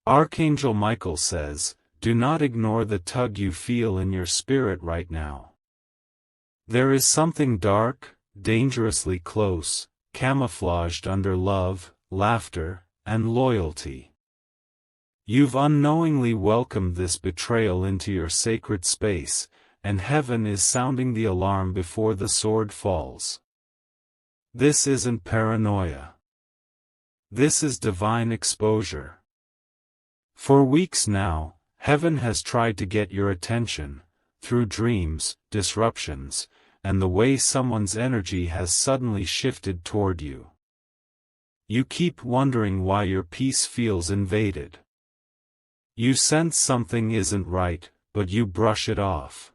Archangel Michael says, do not ignore the tug you feel in your spirit right now. There is something dark, dangerously close, camouflaged under love, laughter, and loyalty. You've unknowingly welcomed this betrayal into your sacred space, and heaven is sounding the alarm before the sword falls. This isn't paranoia. This is divine exposure. For weeks now, heaven has tried to get your attention, through dreams, disruptions, and the way someone's energy has suddenly shifted toward you. You keep wondering why your peace feels invaded. You sense something isn't right, but you brush it off.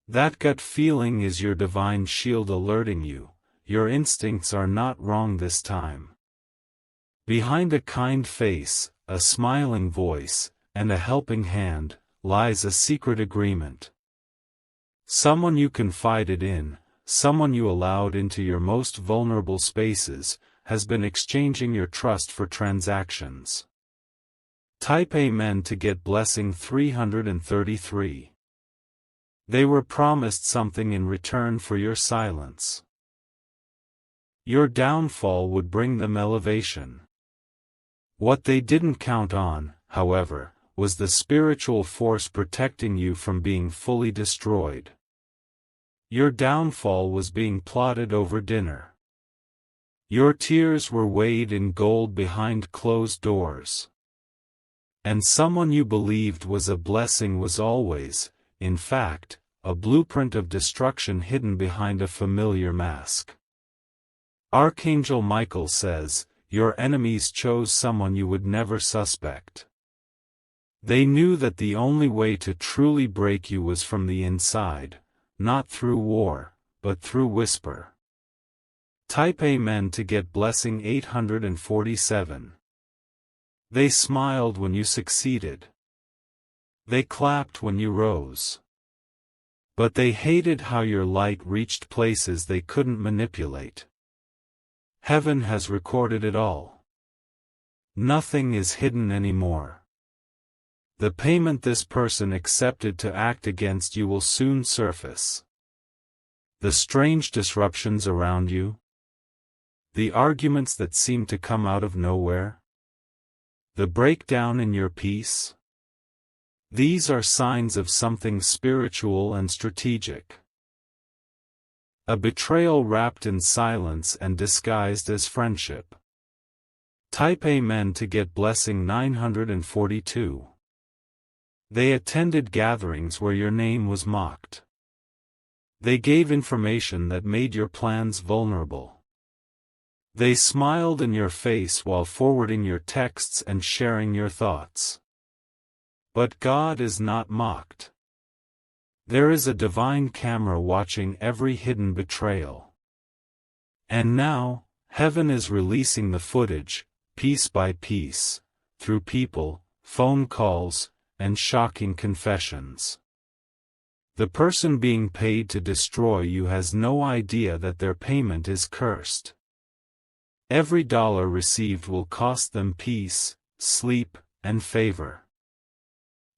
That gut feeling is your divine shield alerting you, your instincts are not wrong this time. Behind a kind face, a smiling voice, and a helping hand, lies a secret agreement. Someone you confided in, someone you allowed into your most vulnerable spaces, has been exchanging your trust for transactions. Type Amen to get blessing 333. They were promised something in return for your silence. Your downfall would bring them elevation. What they didn't count on, however, was the spiritual force protecting you from being fully destroyed. Your downfall was being plotted over dinner. Your tears were weighed in gold behind closed doors. And someone you believed was a blessing was always, in fact, a blueprint of destruction hidden behind a familiar mask. Archangel Michael says, your enemies chose someone you would never suspect. They knew that the only way to truly break you was from the inside, not through war, but through whisper. Type Amen to get blessing 847. They smiled when you succeeded. They clapped when you rose. But they hated how your light reached places they couldn't manipulate. Heaven has recorded it all. Nothing is hidden anymore. The payment this person accepted to act against you will soon surface. The strange disruptions around you. The arguments that seem to come out of nowhere. The breakdown in your peace. These are signs of something spiritual and strategic. A betrayal wrapped in silence and disguised as friendship. Type Amen to get blessing 942. They attended gatherings where your name was mocked. They gave information that made your plans vulnerable. They smiled in your face while forwarding your texts and sharing your thoughts. But God is not mocked. There is a divine camera watching every hidden betrayal. And now, heaven is releasing the footage, piece by piece, through people, phone calls, and shocking confessions. The person being paid to destroy you has no idea that their payment is cursed. Every dollar received will cost them peace, sleep, and favor.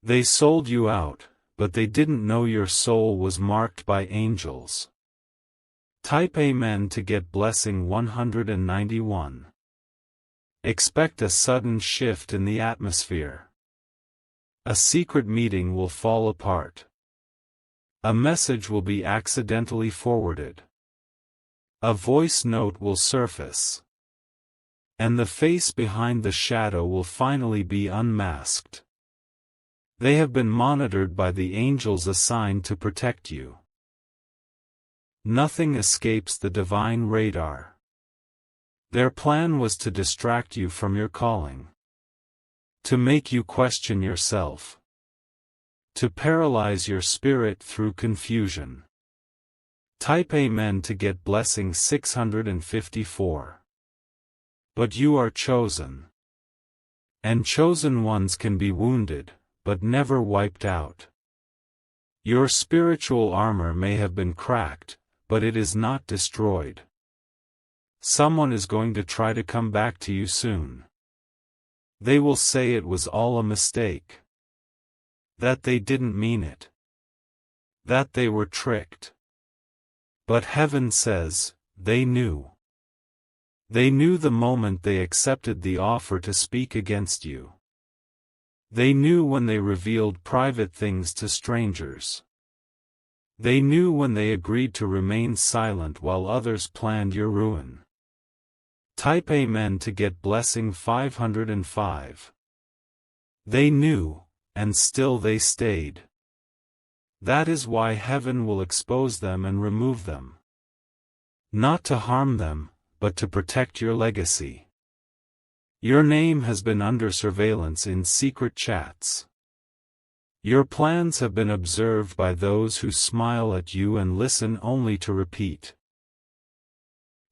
They sold you out, but they didn't know your soul was marked by angels. Type Amen to get blessing 191. Expect a sudden shift in the atmosphere. A secret meeting will fall apart. A message will be accidentally forwarded. A voice note will surface. And the face behind the shadow will finally be unmasked. They have been monitored by the angels assigned to protect you. Nothing escapes the divine radar. Their plan was to distract you from your calling. To make you question yourself. To paralyze your spirit through confusion. Type Amen to get blessing 654. But you are chosen. And chosen ones can be wounded, but never wiped out. Your spiritual armor may have been cracked, but it is not destroyed. Someone is going to try to come back to you soon. They will say it was all a mistake. That they didn't mean it. That they were tricked. But heaven says, they knew. They knew the moment they accepted the offer to speak against you. They knew when they revealed private things to strangers. They knew when they agreed to remain silent while others planned your ruin. Type Amen to get blessing 505. They knew, and still they stayed. That is why heaven will expose them and remove them. Not to harm them, but to protect your legacy. Your name has been under surveillance in secret chats. Your plans have been observed by those who smile at you and listen only to repeat.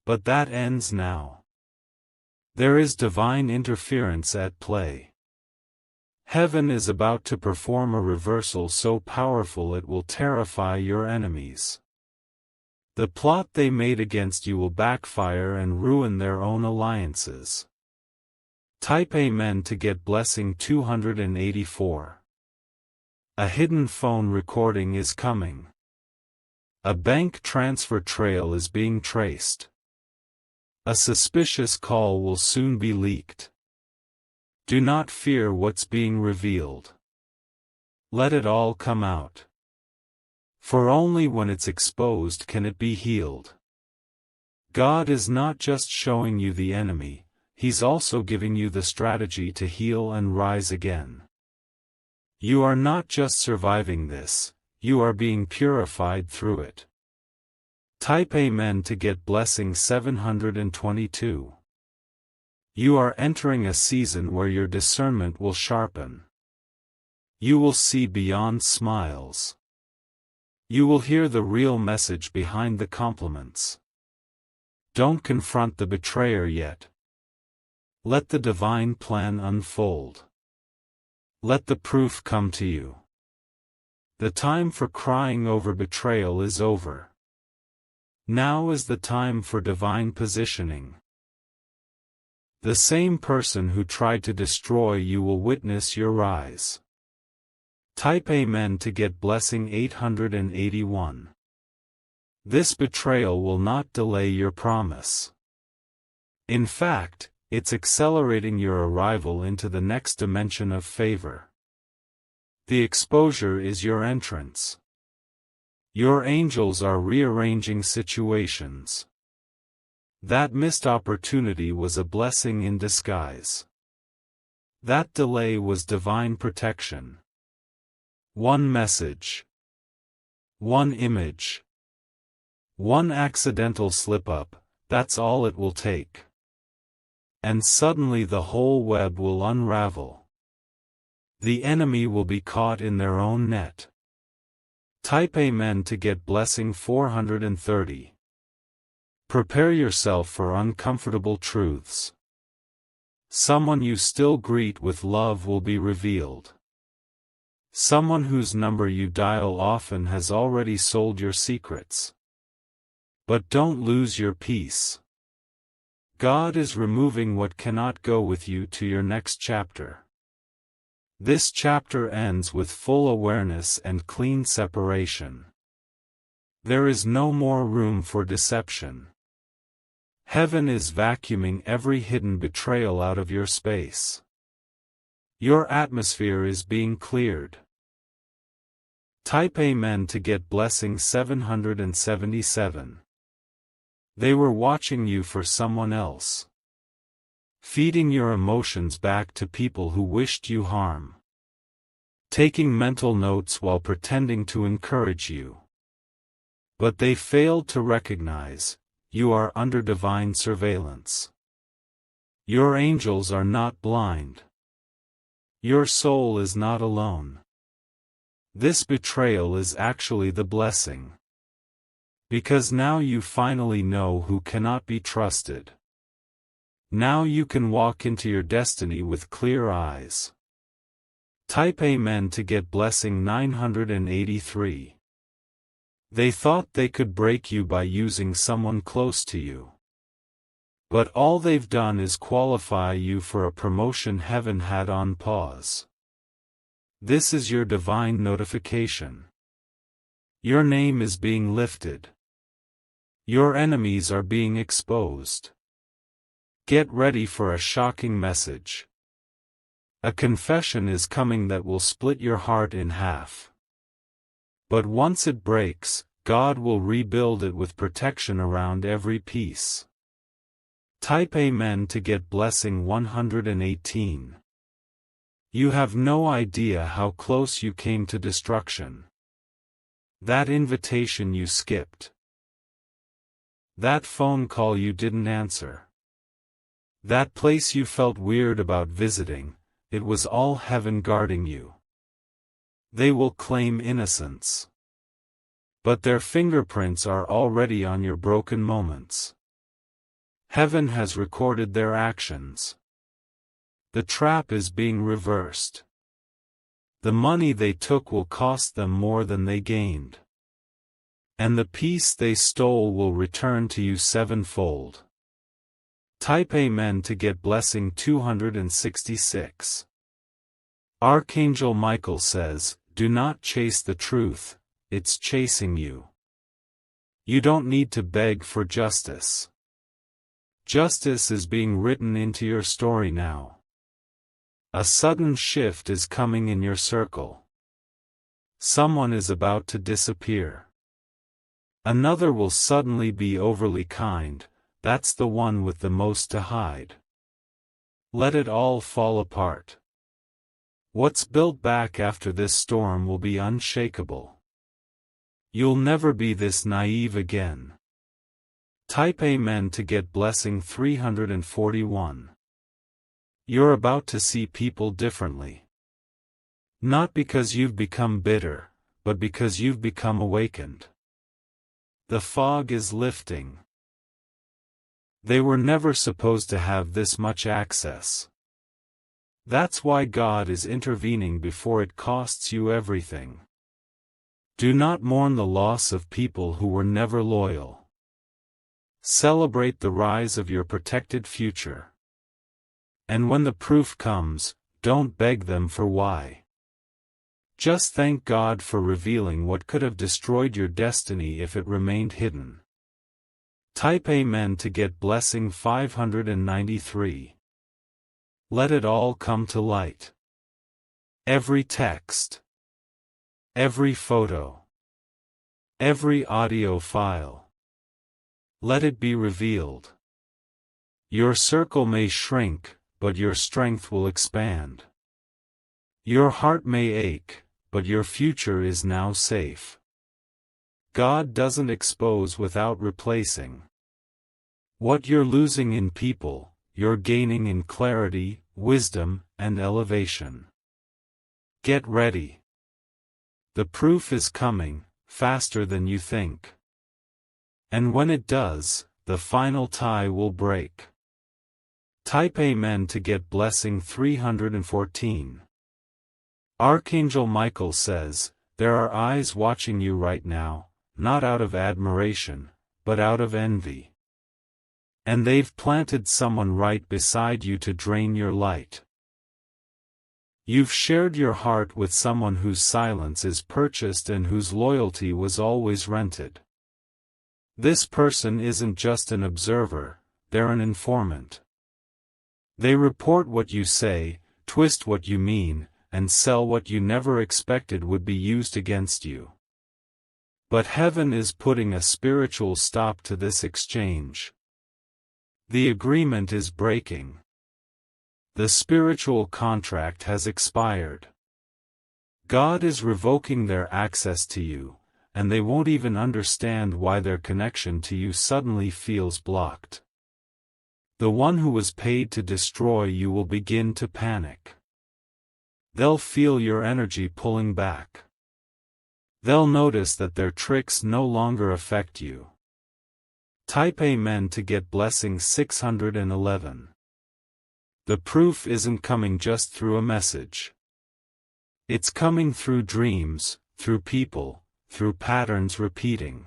But that ends now. There is divine interference at play. Heaven is about to perform a reversal so powerful it will terrify your enemies. The plot they made against you will backfire and ruin their own alliances. Type Amen to get blessing 284. A hidden phone recording is coming. A bank transfer trail is being traced. A suspicious call will soon be leaked. Do not fear what's being revealed. Let it all come out. For only when it's exposed can it be healed. God is not just showing you the enemy, He's also giving you the strategy to heal and rise again. You are not just surviving this, you are being purified through it. Type Amen to get blessing 722. You are entering a season where your discernment will sharpen. You will see beyond smiles. You will hear the real message behind the compliments. Don't confront the betrayer yet. Let the divine plan unfold. Let the proof come to you. The time for crying over betrayal is over. Now is the time for divine positioning. The same person who tried to destroy you will witness your rise. Type Amen to get blessing 881. This betrayal will not delay your promise. In fact, it's accelerating your arrival into the next dimension of favor. The exposure is your entrance. Your angels are rearranging situations. That missed opportunity was a blessing in disguise. That delay was divine protection. One message. One image. One accidental slip-up, that's all it will take. And suddenly the whole web will unravel. The enemy will be caught in their own net. Type Amen to get blessing 430. Prepare yourself for uncomfortable truths. Someone you still greet with love will be revealed. Someone whose number you dial often has already sold your secrets. But don't lose your peace. God is removing what cannot go with you to your next chapter. This chapter ends with full awareness and clean separation. There is no more room for deception. Heaven is vacuuming every hidden betrayal out of your space. Your atmosphere is being cleared. Type Amen to get blessing 777. They were watching you for someone else. Feeding your emotions back to people who wished you harm. Taking mental notes while pretending to encourage you. But they failed to recognize, you are under divine surveillance. Your angels are not blind. Your soul is not alone. This betrayal is actually the blessing. Because now you finally know who cannot be trusted. Now you can walk into your destiny with clear eyes. Type Amen to get blessing 983. They thought they could break you by using someone close to you. But all they've done is qualify you for a promotion heaven had on pause. This is your divine notification. Your name is being lifted. Your enemies are being exposed. Get ready for a shocking message. A confession is coming that will split your heart in half. But once it breaks, God will rebuild it with protection around every piece. Type Amen to get blessing 118. You have no idea how close you came to destruction. That invitation you skipped. That phone call you didn't answer. That place you felt weird about visiting, it was all heaven guarding you. They will claim innocence. But their fingerprints are already on your broken moments. Heaven has recorded their actions. The trap is being reversed. The money they took will cost them more than they gained. And the peace they stole will return to you sevenfold. Type Amen to get blessing 266. Archangel Michael says, do not chase the truth, it's chasing you. You don't need to beg for justice. Justice is being written into your story now. A sudden shift is coming in your circle. Someone is about to disappear. Another will suddenly be overly kind, that's the one with the most to hide. Let it all fall apart. What's built back after this storm will be unshakable. You'll never be this naive again. Type Amen to get blessing 341. You're about to see people differently. Not because you've become bitter, but because you've become awakened. The fog is lifting. They were never supposed to have this much access. That's why God is intervening before it costs you everything. Do not mourn the loss of people who were never loyal. Celebrate the rise of your protected future. And when the proof comes, don't beg them for why. Just thank God for revealing what could have destroyed your destiny if it remained hidden. Type Amen to get blessing 593. Let it all come to light. Every text. Every photo. Every audio file. Let it be revealed. Your circle may shrink, but your strength will expand. Your heart may ache, but your future is now safe. God doesn't expose without replacing. What you're losing in people, you're gaining in clarity, wisdom, and elevation. Get ready. The proof is coming, faster than you think. And when it does, the final tie will break. Type Amen to get blessing 314. Archangel Michael says, there are eyes watching you right now, not out of admiration, but out of envy. And they've planted someone right beside you to drain your light. You've shared your heart with someone whose silence is purchased and whose loyalty was always rented. This person isn't just an observer, they're an informant. They report what you say, twist what you mean, and sell what you never expected would be used against you. But heaven is putting a spiritual stop to this exchange. The agreement is breaking. The spiritual contract has expired. God is revoking their access to you, and they won't even understand why their connection to you suddenly feels blocked. The one who was paid to destroy you will begin to panic. They'll feel your energy pulling back. They'll notice that their tricks no longer affect you. Type Amen to get blessing 611. The proof isn't coming just through a message. It's coming through dreams, through people, through patterns repeating.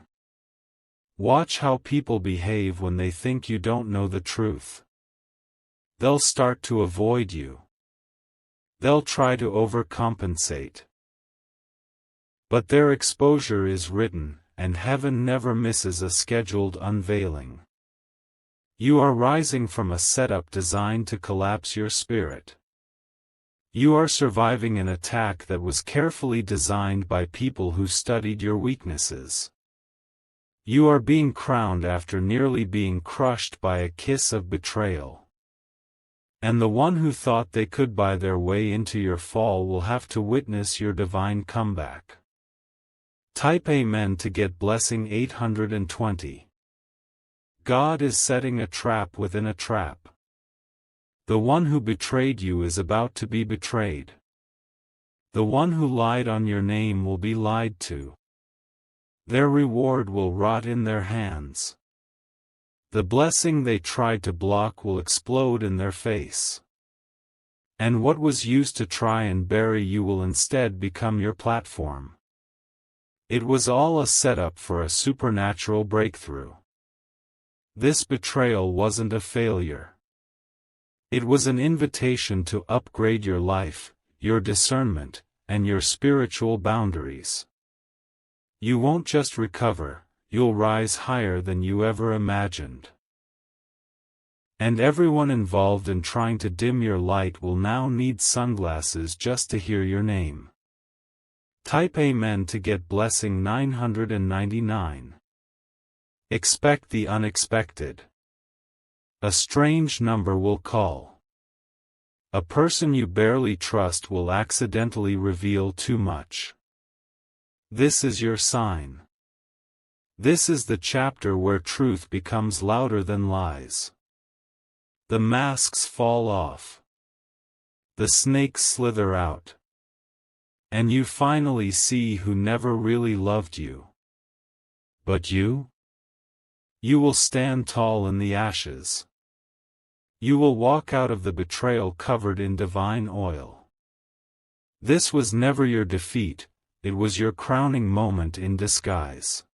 Watch how people behave when they think you don't know the truth. They'll start to avoid you. They'll try to overcompensate. But their exposure is written, and heaven never misses a scheduled unveiling. You are rising from a setup designed to collapse your spirit. You are surviving an attack that was carefully designed by people who studied your weaknesses. You are being crowned after nearly being crushed by a kiss of betrayal. And the one who thought they could buy their way into your fall will have to witness your divine comeback. Type Amen to get blessing 820. God is setting a trap within a trap. The one who betrayed you is about to be betrayed. The one who lied on your name will be lied to. Their reward will rot in their hands. The blessing they tried to block will explode in their face. And what was used to try and bury you will instead become your platform. It was all a setup for a supernatural breakthrough. This betrayal wasn't a failure. It was an invitation to upgrade your life, your discernment, and your spiritual boundaries. You won't just recover, you'll rise higher than you ever imagined. And everyone involved in trying to dim your light will now need sunglasses just to hear your name. Type Amen to get blessing 999. Expect the unexpected. A strange number will call. A person you barely trust will accidentally reveal too much. This is your sign. This is the chapter where truth becomes louder than lies. The masks fall off. The snakes slither out. And you finally see who never really loved you. But you? You will stand tall in the ashes. You will walk out of the betrayal covered in divine oil. This was never your defeat, it was your crowning moment in disguise.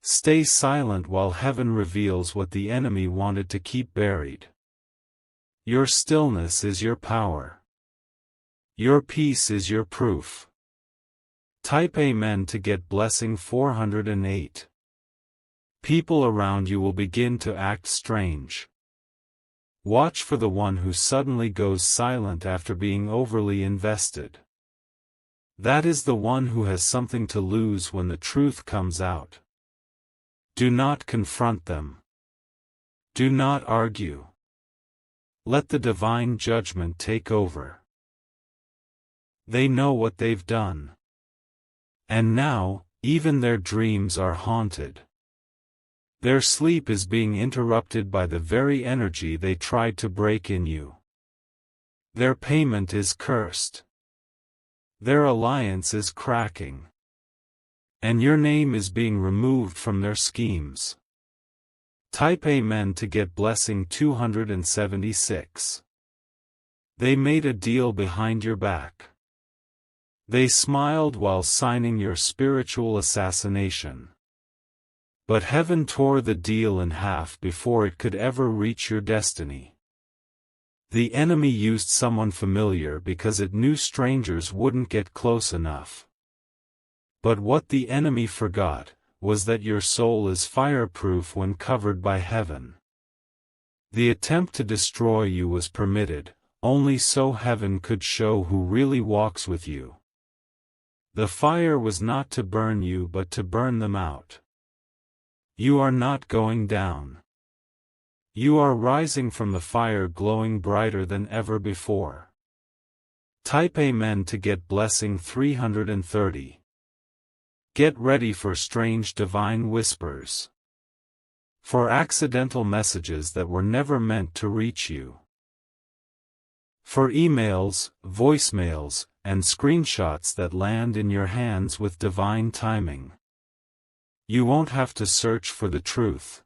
Stay silent while heaven reveals what the enemy wanted to keep buried. Your stillness is your power. Your peace is your proof. Type Amen to get blessing 408. People around you will begin to act strange. Watch for the one who suddenly goes silent after being overly invested. That is the one who has something to lose when the truth comes out. Do not confront them. Do not argue. Let the divine judgment take over. They know what they've done. And now, even their dreams are haunted. Their sleep is being interrupted by the very energy they tried to break in you. Their payment is cursed. Their alliance is cracking. And your name is being removed from their schemes. Type Amen to get blessing 276. They made a deal behind your back. They smiled while signing your spiritual assassination. But heaven tore the deal in half before it could ever reach your destiny. The enemy used someone familiar because it knew strangers wouldn't get close enough. But what the enemy forgot was that your soul is fireproof when covered by heaven. The attempt to destroy you was permitted, only so heaven could show who really walks with you. The fire was not to burn you but to burn them out. You are not going down. You are rising from the fire glowing brighter than ever before. Type Amen to get blessing 330. Get ready for strange divine whispers. For accidental messages that were never meant to reach you. For emails, voicemails, and screenshots that land in your hands with divine timing. You won't have to search for the truth.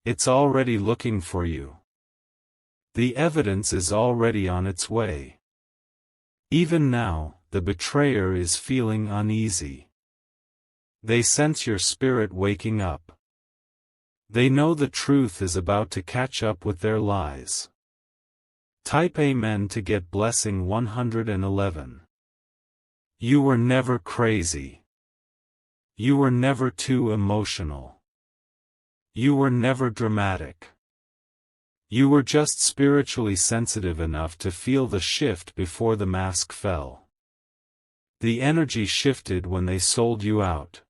It's already looking for you. The evidence is already on its way. Even now, the betrayer is feeling uneasy. They sense your spirit waking up. They know the truth is about to catch up with their lies. Type Amen to get blessing 111. You were never crazy. You were never too emotional. You were never dramatic. You were just spiritually sensitive enough to feel the shift before the mask fell. The energy shifted when they sold you out.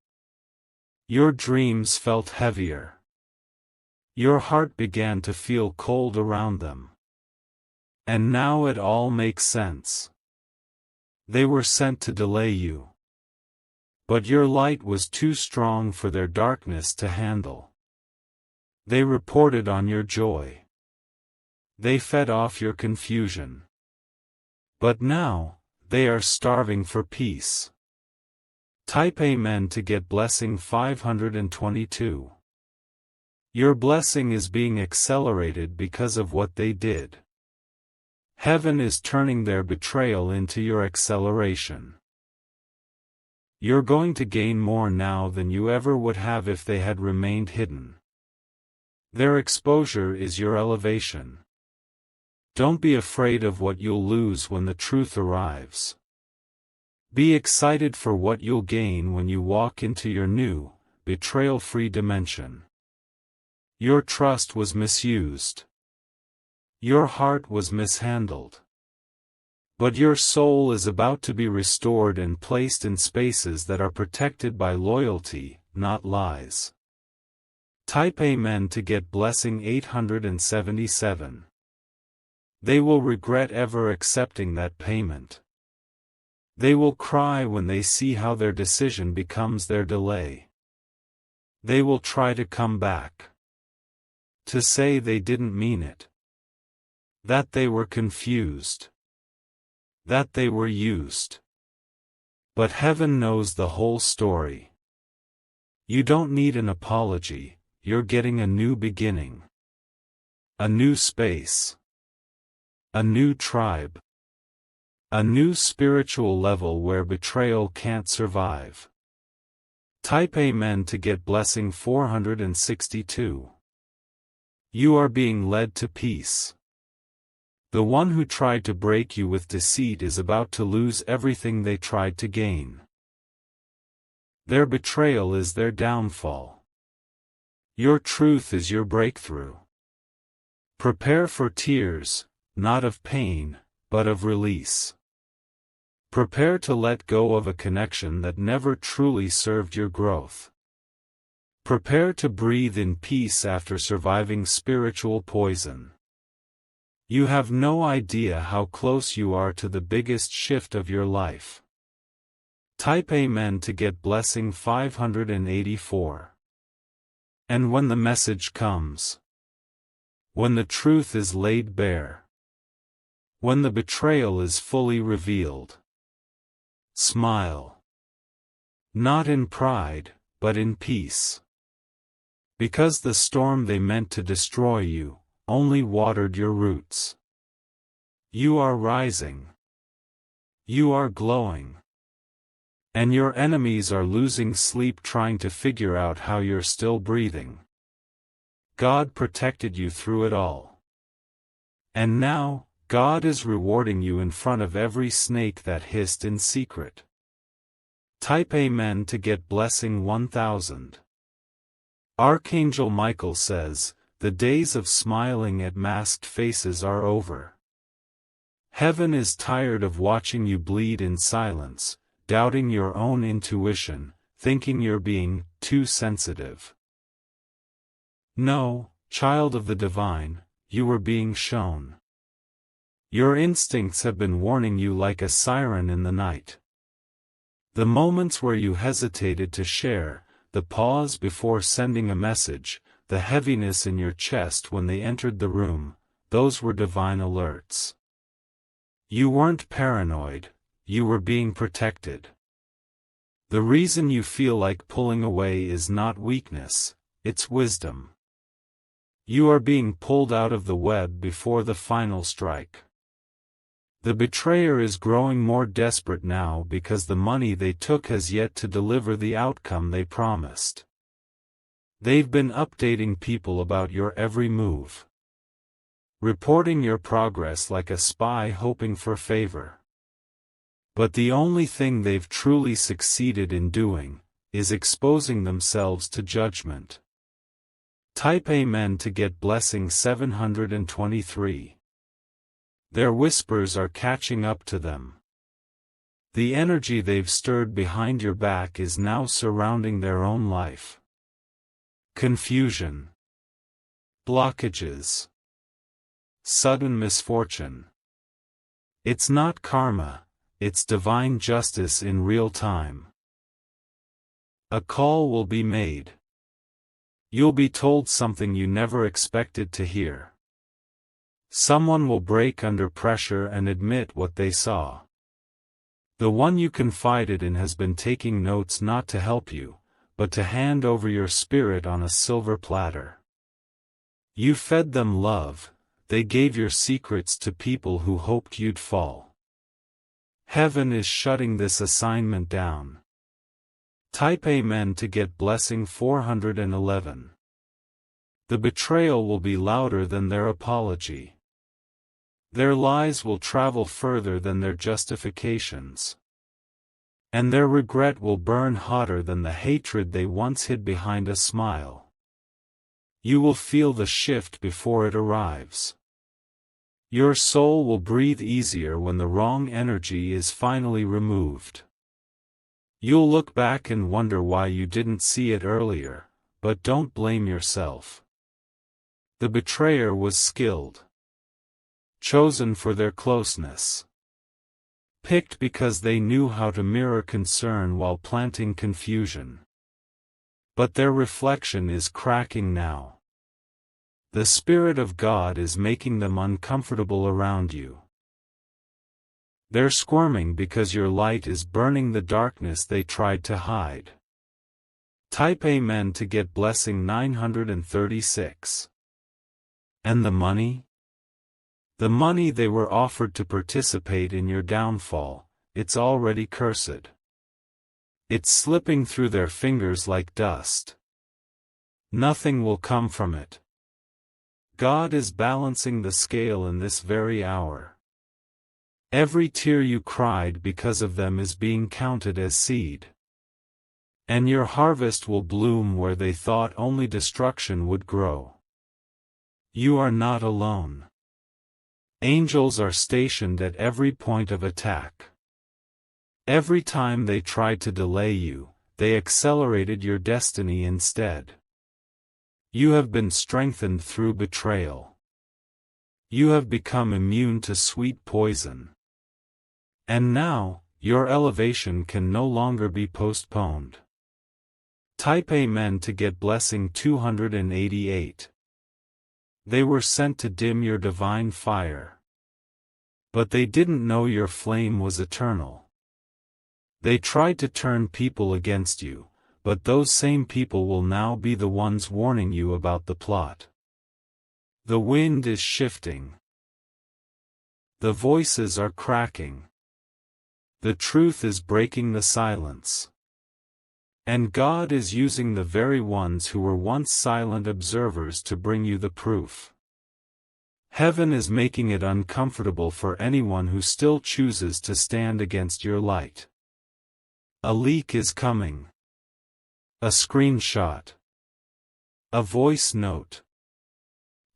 Your dreams felt heavier. Your heart began to feel cold around them. And now it all makes sense. They were sent to delay you. But your light was too strong for their darkness to handle. They reported on your joy. They fed off your confusion. But now, they are starving for peace. Type Amen to get blessing 522. Your blessing is being accelerated because of what they did. Heaven is turning their betrayal into your acceleration. You're going to gain more now than you ever would have if they had remained hidden. Their exposure is your elevation. Don't be afraid of what you'll lose when the truth arrives. Be excited for what you'll gain when you walk into your new, betrayal-free dimension. Your trust was misused. Your heart was mishandled. But your soul is about to be restored and placed in spaces that are protected by loyalty, not lies. Type Amen to get blessing 877. They will regret ever accepting that payment. They will cry when they see how their decision becomes their delay. They will try to come back. To say they didn't mean it. That they were confused. That they were used. But heaven knows the whole story. You don't need an apology. You're getting a new beginning. A new space. A new tribe. A new spiritual level where betrayal can't survive. Type Amen to get blessing 462. You are being led to peace. The one who tried to break you with deceit is about to lose everything they tried to gain. Their betrayal is their downfall. Your truth is your breakthrough. Prepare for tears, not of pain, but of release. Prepare to let go of a connection that never truly served your growth. Prepare to breathe in peace after surviving spiritual poison. You have no idea how close you are to the biggest shift of your life. Type Amen to get blessing 584. And when the message comes, when the truth is laid bare, when the betrayal is fully revealed, smile. Not in pride, but in peace. Because the storm they meant to destroy you only watered your roots. You are rising. You are glowing. And your enemies are losing sleep trying to figure out how you're still breathing. God protected you through it all. And now, God is rewarding you in front of every snake that hissed in secret. Type Amen to get blessing 1000. Archangel Michael says, the days of smiling at masked faces are over. Heaven is tired of watching you bleed in silence, doubting your own intuition, thinking you're being too sensitive. No, child of the divine, you were being shown. Your instincts have been warning you like a siren in the night. The moments where you hesitated to share, the pause before sending a message, the heaviness in your chest when they entered the room, those were divine alerts. You weren't paranoid, you were being protected. The reason you feel like pulling away is not weakness, it's wisdom. You are being pulled out of the web before the final strike. The betrayer is growing more desperate now because the money they took has yet to deliver the outcome they promised. They've been updating people about your every move, reporting your progress like a spy hoping for favor. But the only thing they've truly succeeded in doing is exposing themselves to judgment. Type Amen to get blessing 723. Their whispers are catching up to them. The energy they've stirred behind your back is now surrounding their own life. Confusion, blockages, sudden misfortune. It's not karma, it's divine justice in real time. A call will be made. You'll be told something you never expected to hear. Someone will break under pressure and admit what they saw. The one you confided in has been taking notes not to help you, but to hand over your spirit on a silver platter. You fed them love, they gave your secrets to people who hoped you'd fall. Heaven is shutting this assignment down. Type Amen to get blessing 411. The betrayal will be louder than their apology. Their lies will travel further than their justifications. And their regret will burn hotter than the hatred they once hid behind a smile. You will feel the shift before it arrives. Your soul will breathe easier when the wrong energy is finally removed. You'll look back and wonder why you didn't see it earlier, but don't blame yourself. The betrayer was skilled, chosen for their closeness, picked because they knew how to mirror concern while planting confusion. But their reflection is cracking now. The Spirit of God is making them uncomfortable around you. They're squirming because your light is burning the darkness they tried to hide. Type Amen to get blessing 936. And the money? The money they were offered to participate in your downfall, it's already cursed. It's slipping through their fingers like dust. Nothing will come from it. God is balancing the scale in this very hour. Every tear you cried because of them is being counted as seed. And your harvest will bloom where they thought only destruction would grow. You are not alone. Angels are stationed at every point of attack. Every time they tried to delay you, they accelerated your destiny instead. You have been strengthened through betrayal. You have become immune to sweet poison. And now, your elevation can no longer be postponed. Type Amen to get blessing 288. They were sent to dim your divine fire. But they didn't know your flame was eternal. They tried to turn people against you, but those same people will now be the ones warning you about the plot. The wind is shifting. The voices are cracking. The truth is breaking the silence. And God is using the very ones who were once silent observers to bring you the proof. Heaven is making it uncomfortable for anyone who still chooses to stand against your light. A leak is coming. A screenshot. A voice note.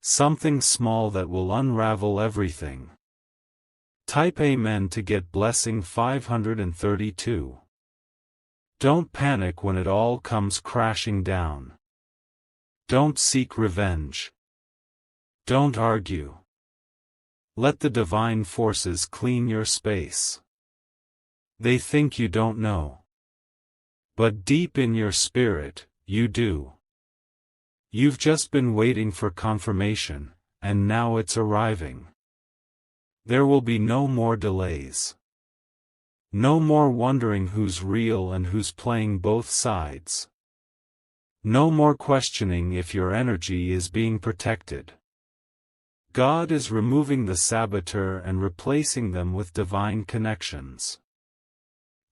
Something small that will unravel everything. Type Amen to get blessing 532. Don't panic when it all comes crashing down. Don't seek revenge. Don't argue. Let the divine forces clean your space. They think you don't know. But deep in your spirit, you do. You've just been waiting for confirmation, and now it's arriving. There will be no more delays. No more wondering who's real and who's playing both sides. No more questioning if your energy is being protected. God is removing the saboteur and replacing them with divine connections.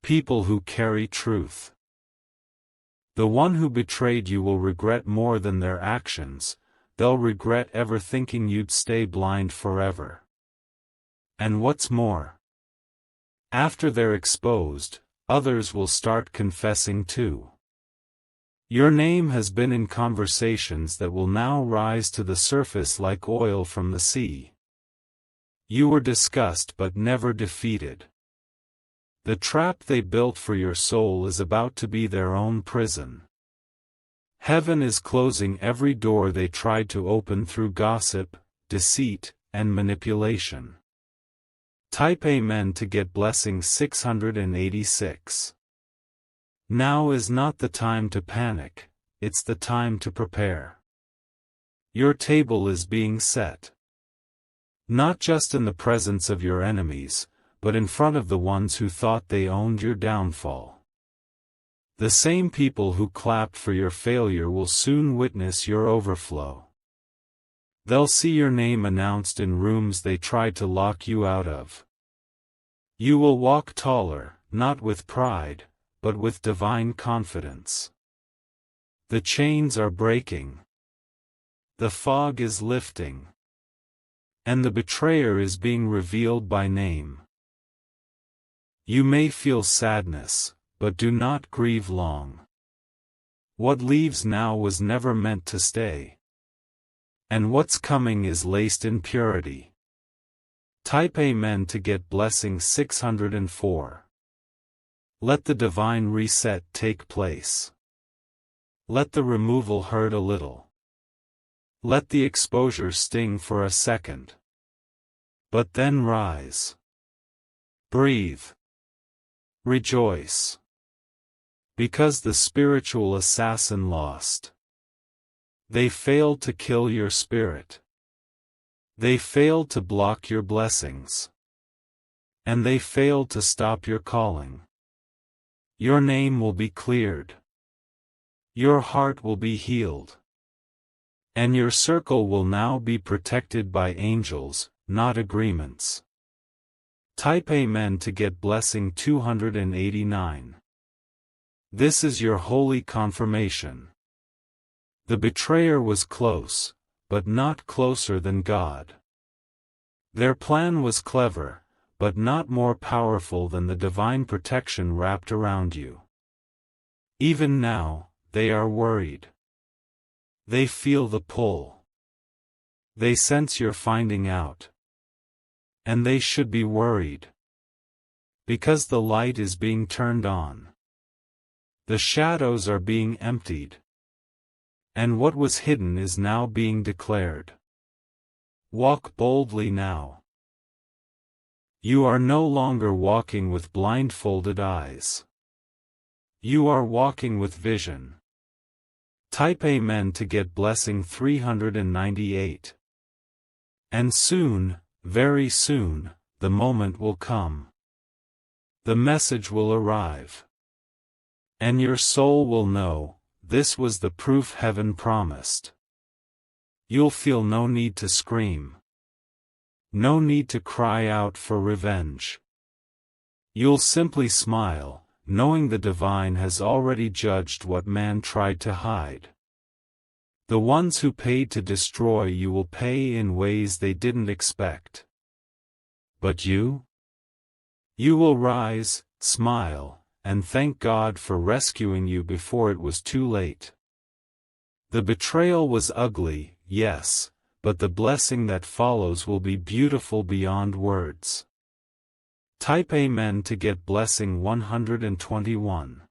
People who carry truth. The one who betrayed you will regret more than their actions, they'll regret ever thinking you'd stay blind forever. And what's more, after they're exposed, others will start confessing too. Your name has been in conversations that will now rise to the surface like oil from the sea. You were discussed but never defeated. The trap they built for your soul is about to be their own prison. Heaven is closing every door they tried to open through gossip, deceit, and manipulation. Type Amen to get blessing 686. Now is not the time to panic, it's the time to prepare. Your table is being set. Not just in the presence of your enemies, but in front of the ones who thought they owned your downfall. The same people who clapped for your failure will soon witness your overflow. They'll see your name announced in rooms they tried to lock you out of. You will walk taller, not with pride, but with divine confidence. The chains are breaking. The fog is lifting. And the betrayer is being revealed by name. You may feel sadness, but do not grieve long. What leaves now was never meant to stay. And what's coming is laced in purity. Type Amen to get blessing 604. Let the divine reset take place. Let the removal hurt a little. Let the exposure sting for a second. But then rise. Breathe. Rejoice. Because the spiritual assassin lost. They failed to kill your spirit. They failed to block your blessings. And they failed to stop your calling. Your name will be cleared. Your heart will be healed. And your circle will now be protected by angels, not agreements. Type Amen to get blessing 289. This is your holy confirmation. The betrayer was close, but not closer than God. Their plan was clever, but not more powerful than the divine protection wrapped around you. Even now, they are worried. They feel the pull. They sense you're finding out. And they should be worried. Because the light is being turned on. The shadows are being emptied. And what was hidden is now being declared. Walk boldly now. You are no longer walking with blindfolded eyes. You are walking with vision. Type Amen to get blessing 398. And soon, very soon, the moment will come. The message will arrive. And your soul will know, this was the proof heaven promised. You'll feel no need to scream. No need to cry out for revenge. You'll simply smile, knowing the divine has already judged what man tried to hide. The ones who paid to destroy you will pay in ways they didn't expect. But you? You will rise, smile, and thank God for rescuing you before it was too late. The betrayal was ugly, yes, but the blessing that follows will be beautiful beyond words. Type Amen to get blessing 121.